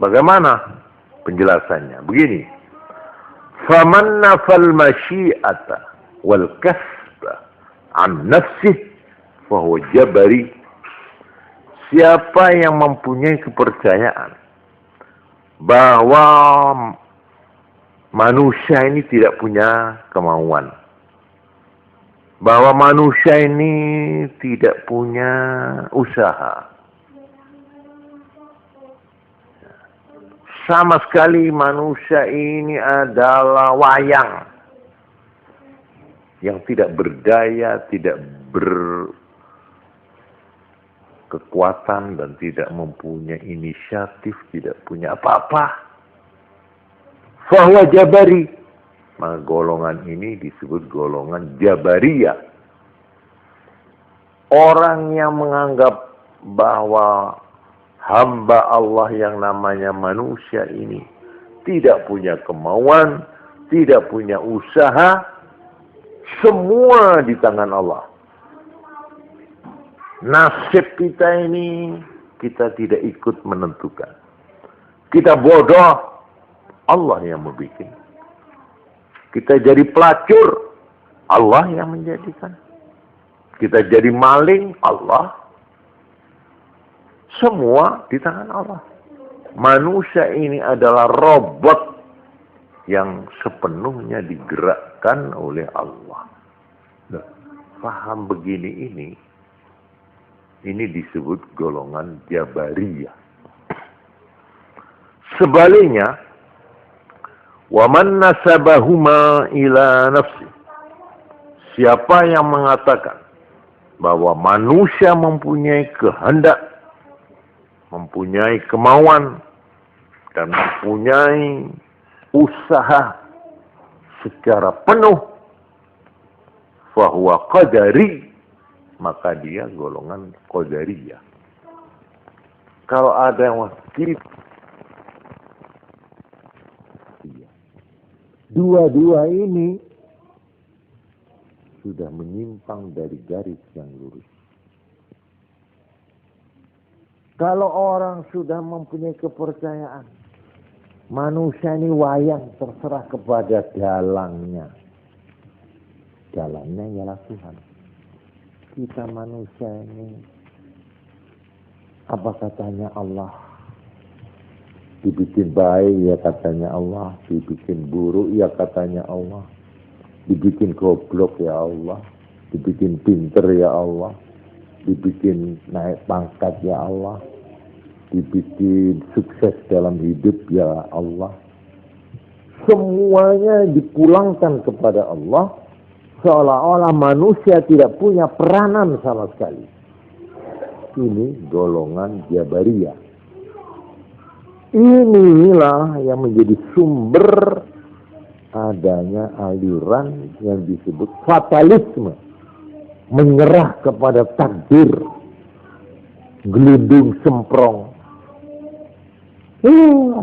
Bagaimana penjelasannya? Begini. Faman nafal masyi'ata wal kasba an nafsih fahuwa jabari. Siapa yang mempunyai kepercayaan bahwa manusia ini tidak punya kemauan, bahwa manusia ini tidak punya usaha, sama sekali manusia ini adalah wayang yang tidak berdaya, tidak berkekuatan, dan tidak mempunyai inisiatif, tidak punya apa-apa. Fahuwa jabari. Maka golongan ini disebut golongan jabariyah. Orang yang menganggap bahwa hamba Allah yang namanya manusia ini tidak punya kemauan, tidak punya usaha, semua di tangan Allah. Nasib kita ini kita tidak ikut menentukan. Kita bodoh, Allah yang membuat. Kita jadi pelacur, Allah yang menjadikan. Kita jadi maling, Allah. Semua di tangan Allah. Manusia ini adalah robot yang sepenuhnya digerakkan oleh Allah. Nah, paham begini ini disebut golongan Jabariyah. Sebaliknya, waman nasabahuma ila nafsi. Siapa yang mengatakan bahwa manusia mempunyai kehendak, mempunyai kemauan, dan mempunyai usaha secara penuh, fahuwa qadari, maka dia golongan qadariyah. Kalau ada yang wakil, dua-dua ini sudah menyimpang dari garis yang lurus. Kalau orang sudah mempunyai kepercayaan, manusia ini wayang terserah kepada dalangnya. Dalangnya ialah Tuhan. Kita manusia ini, apa katanya Allah? Dibikin baik ya katanya Allah, dibikin buruk ya katanya Allah, dibikin goblok ya Allah, dibikin pinter ya Allah, dibikin naik pangkat ya Allah, dibikin sukses dalam hidup ya Allah. Semuanya dipulangkan kepada Allah, seolah-olah manusia tidak punya peranan sama sekali. Ini golongan Jabariyah. Inilah yang menjadi sumber adanya aliran yang disebut fatalisme. Menyerah kepada takdir. Gelundung semprong.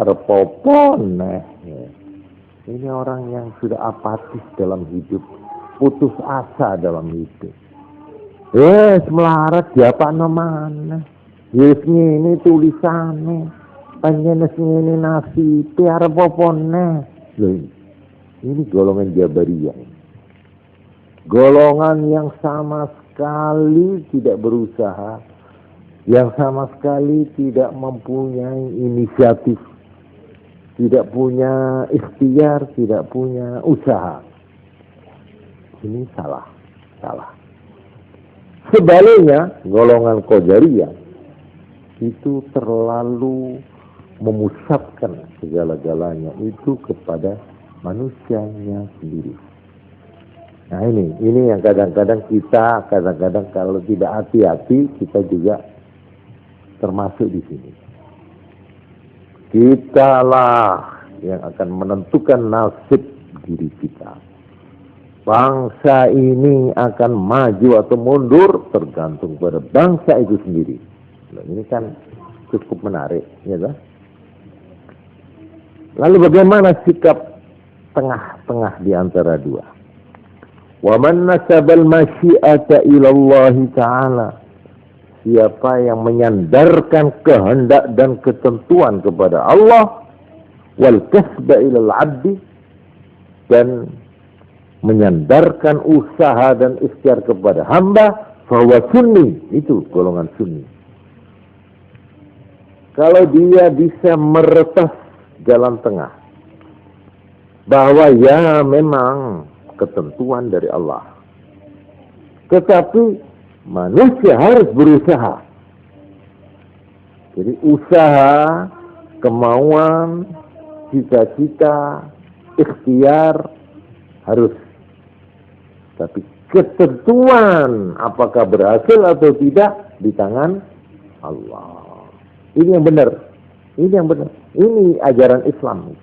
Arep apa neh. Ini orang yang sudah apatis dalam hidup. Putus asa dalam hidup. Melarat diapakno maneh. Wis ngene tulisane. Panjenes ngene nasib arep apa neh. Lho, ini golongan Jabariyah. Golongan yang sama sekali tidak berusaha, yang sama sekali tidak mempunyai inisiatif, tidak punya ikhtiar, tidak punya usaha. Ini salah. Sebaliknya, golongan Qadariyah itu terlalu memusatkan segala-galanya itu kepada manusianya sendiri. Nah ini yang kadang-kadang kalau tidak hati-hati kita juga termasuk di sini. Kitalah yang akan menentukan nasib diri kita. Bangsa ini akan maju atau mundur tergantung pada bangsa itu sendiri. Nah, ini kan cukup menarik, ya kan? Lalu bagaimana sikap tengah-tengah di antara dua? Wa man nasabal masyi'ata ila Allah Ta'ala. siapa yang menyandarkan kehendak dan ketentuan kepada Allah, wal kasba ilal abdi, dan menyandarkan usaha dan ikhtiar kepada hamba, bahwa sunni, itu golongan sunni. Kalau dia bisa meretas jalan tengah, bahwa ya memang ketentuan dari Allah, tetapi manusia harus berusaha. Jadi usaha, kemauan, cita-cita, ikhtiar harus. Tapi ketentuan apakah berhasil atau tidak di tangan Allah. Ini yang benar. Ini yang benar. Ini ajaran Islam.